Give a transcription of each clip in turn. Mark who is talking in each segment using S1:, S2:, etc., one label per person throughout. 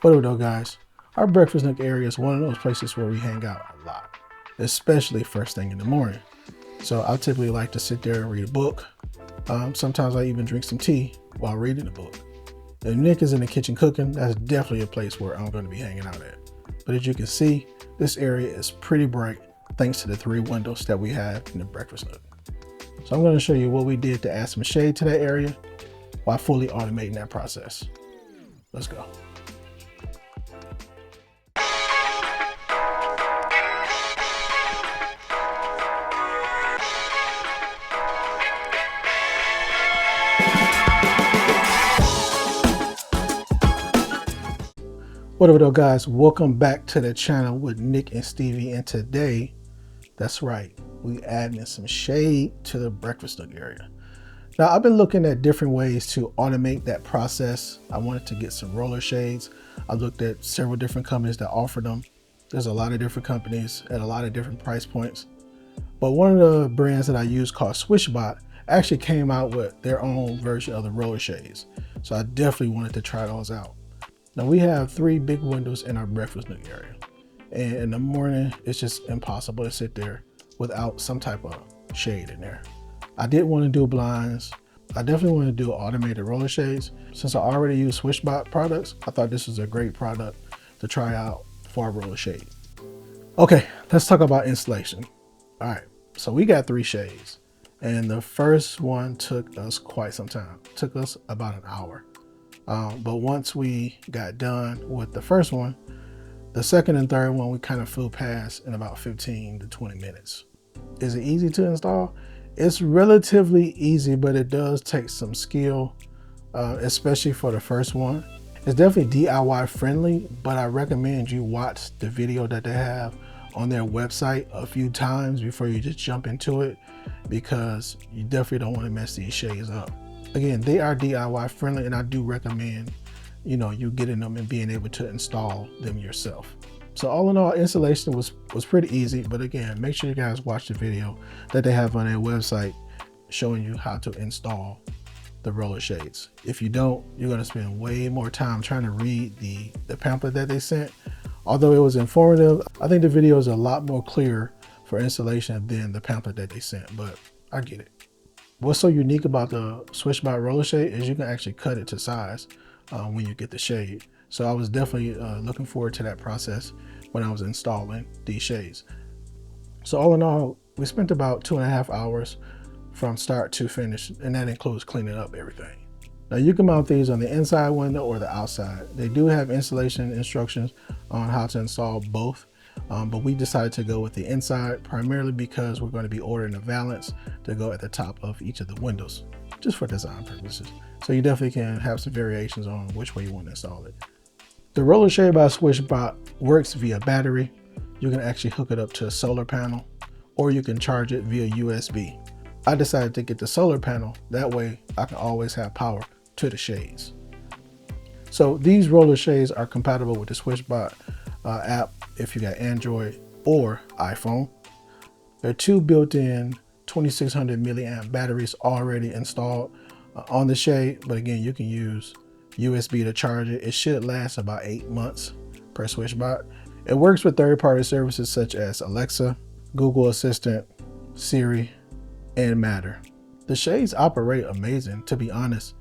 S1: What up though, guys? Our breakfast nook area is one of those places where we hang out a lot, especially first thing in the morning. So I typically like to sit there and read a book. Sometimes I even drink some tea while reading the book. If Nick is in the kitchen cooking, that's definitely a place where I'm going to be hanging out at. But as you can see, this area is pretty bright thanks to the 3 windows that we have in the breakfast nook. So I'm going to show you what we did to add some shade to that area while fully automating that process. Let's go. What up though, guys? Welcome back to the channel with Nick and Stevie, and today, that's right, we adding some shade to the breakfast nook area. Now I've been looking at different ways to automate that process. I wanted to get some roller shades. I looked at several different companies that offer them. There's a lot of different companies at a lot of different price points. But one of the brands that I use called SwitchBot actually came out with their own version of the roller shades. So I definitely wanted to try those out. Now we have 3 big windows in our breakfast nook area. And in the morning, it's just impossible to sit there without some type of shade in there. I did want to do blinds. I definitely want to do automated roller shades. Since I already use SwitchBot products, I thought this was a great product to try out for our roller shade. Okay, let's talk about installation. All right, so we got 3 shades. And the first one took us quite some time. It took us about an hour. But once we got done with the first one, the second and third one we kind of flew past in about 15 to 20 minutes. Is it easy to install? It's relatively easy, but it does take some skill, especially for the first one. It's definitely DIY friendly, but I recommend you watch the video that they have on their website a few times before you just jump into it, because you definitely don't want to mess these shades up. Again, they are DIY friendly, and I do recommend, you getting them and being able to install them yourself. So all in all, installation was pretty easy, but again, make sure you guys watch the video that they have on their website showing you how to install the roller shades. If you don't, you're going to spend way more time trying to read the pamphlet that they sent. Although it was informative, I think the video is a lot more clear for installation than the pamphlet that they sent, but I get it. What's so unique about the SwitchBot roller shade is you can actually cut it to size when you get the shade. So I was definitely looking forward to that process when I was installing these shades. So all in all, we spent about 2.5 hours from start to finish, and that includes cleaning up everything. Now you can mount these on the inside window or the outside. They do have installation instructions on how to install both. But we decided to go with the inside primarily because we're going to be ordering a valance to go at the top of each of the windows, just for design purposes. So you definitely can have some variations on which way you want to install it. The roller shade by SwitchBot works via battery. You can actually hook it up to a solar panel, or you can charge it via USB. I decided to get the solar panel. That way I can always have power to the shades. So these roller shades are compatible with the SwitchBot app if you got Android or iPhone. There are 2 built-in 2600 milliamp batteries already installed on the shade, but again, you can use USB to charge it. It should last about 8 months per SwitchBot. It works with third-party services such as Alexa, Google Assistant, Siri, and Matter. The shades operate amazing, to be honest.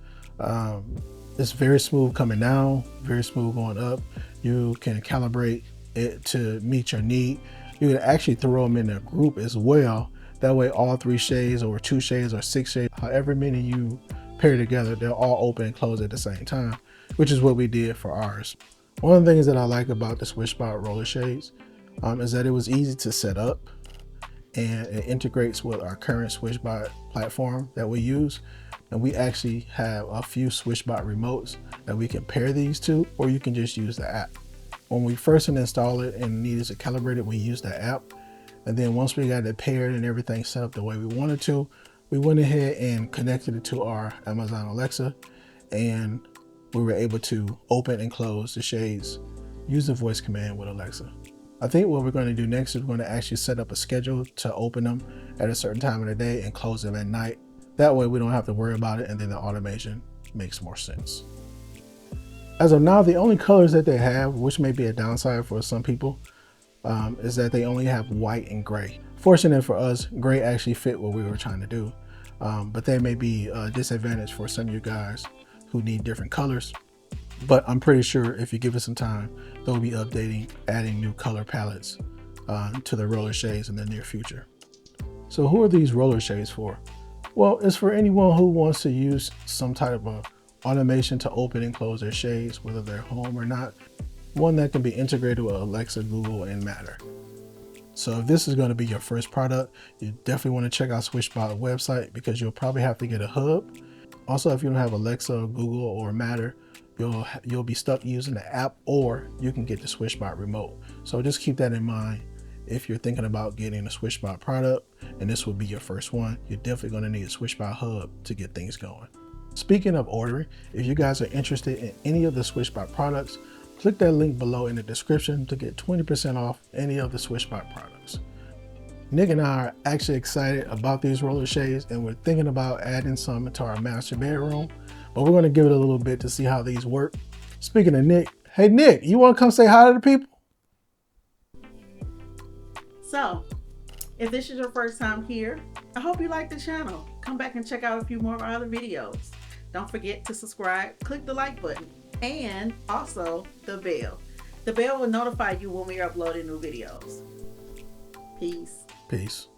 S1: It's very smooth coming down, very smooth going up. You can calibrate it to meet your need. You can actually throw them in a group as well. That way all 3 shades or 2 shades or 6 shades, however many you pair together, they'll all open and close at the same time, which is what we did for ours. One of the things that I like about the SwitchBot roller shades is that it was easy to set up, and it integrates with our current SwitchBot platform that we use. And we actually have a few SwitchBot remotes that we can pair these to, or you can just use the app. When we first installed it and needed to calibrate it, we used the app. And then once we got it paired and everything set up the way we wanted to, we went ahead and connected it to our Amazon Alexa, and we were able to open and close the shades using the voice command with Alexa. I think what we're going to do next is we're going to actually set up a schedule to open them at a certain time of the day and close them at night. That way we don't have to worry about it, and then the automation makes more sense. As of now, the only colors that they have, which may be a downside for some people, is that they only have white and gray. Fortunate for us, gray actually fit what we were trying to do, but they may be a disadvantage for some of you guys who need different colors. But I'm pretty sure if you give it some time, they'll be updating, adding new color palettes to the RollerShades in the near future. So who are these RollerShades for? Well, it's for anyone who wants to use some type of automation to open and close their shades, whether they're home or not. One that can be integrated with Alexa, Google, and Matter. So if this is going to be your first product, you definitely want to check out SwitchBot website because you'll probably have to get a hub. Also, if you don't have Alexa, or Google, or Matter, you'll be stuck using the app, or you can get the SwitchBot remote. So just keep that in mind if you're thinking about getting a SwitchBot product, and this will be your first one. You're definitely going to need a SwitchBot hub to get things going. Speaking of ordering, if you guys are interested in any of the SwitchBot products, click that link below in the description to get 20% off any of the SwitchBot products. Nick and I are actually excited about these RollerShades, and we're thinking about adding some into our master bedroom, but we're going to give it a little bit to see how these work. Speaking of Nick, hey Nick, you want to come say hi to the people?
S2: So, if this is your first time here, I hope you like the channel. Come back and check out a few more of our other videos. Don't forget to subscribe, click the like button, and also the bell. The bell will notify you when we are uploading new videos. Peace.
S1: Peace.